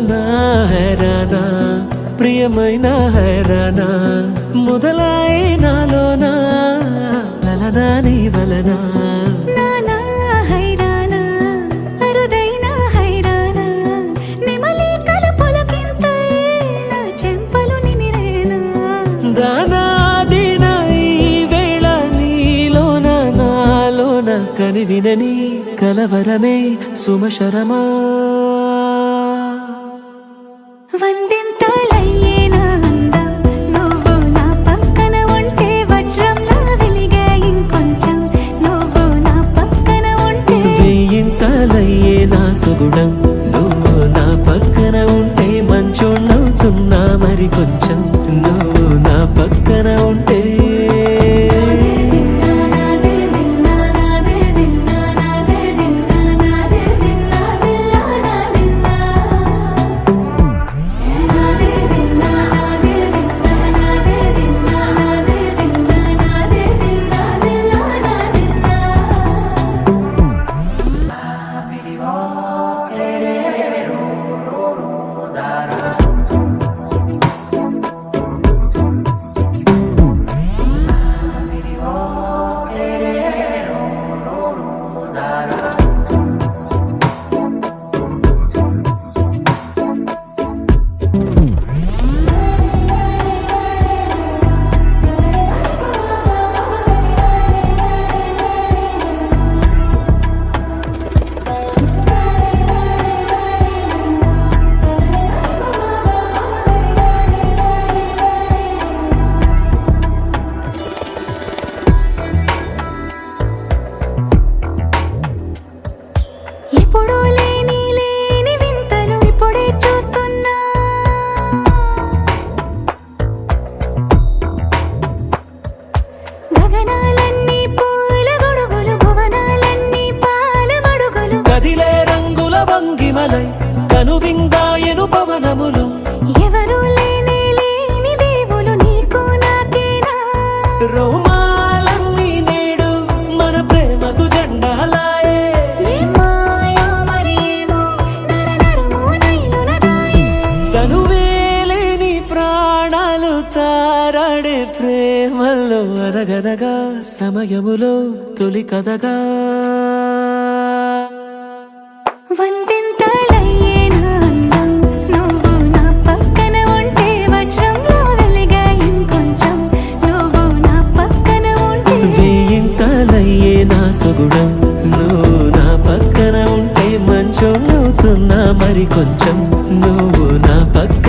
హైరానా హైరానా ప్రియమైన హైరానా మొదలై నాలోనా లలనా నీ వలనా కని వినని కలవరమే సుమశరమా వందింతలయ్యేనా అందం నువ్వు నా పక్కన ఉంటే వజ్రంలా వెలిగే ఇంకొంచెం నువ్వు నా పక్కన ఉంటే వెయ్యింతలయ్యేనా సుగుణం నువ్వు నా పక్కన ఉంటే మంచోళ్ళవుతున్నా మరి కొంచెం నువ్వు నా పక్కన ఉంటే ఎప్పుడూ లేని వింతలు ఇప్పుడే చూస్తున్నా గగనాలన్నీ పూల గొడుగులు భువనాలన్నీ పాల గొడుగులు కదిలే రంగుల భంగిమలై కనువిందాయను పవనములు ఎవరు లేని దేవులు నీకు నాకేనా రోమాలన్నీ నేడు మన ప్రేమకు జెండాలాయే తనువేలేని ప్రాణాలు తారాడే ప్రేమల్లో అరగనగా సమయములో తొలి కథగా వందింతలయ్యేనా అందం నువ్వు నా పక్కన ఉంటే వజ్రంలా వెలిగే ఇంకొంచెం నువ్వు నా పక్కన ఉంటే వెయ్యింతలయ్యేనా సుగుణం నువ్వు నా పక్కన ఉంటే మంచోళ్ళవుతున్నా మరి కొంచెం నువ్వు నా పక్కన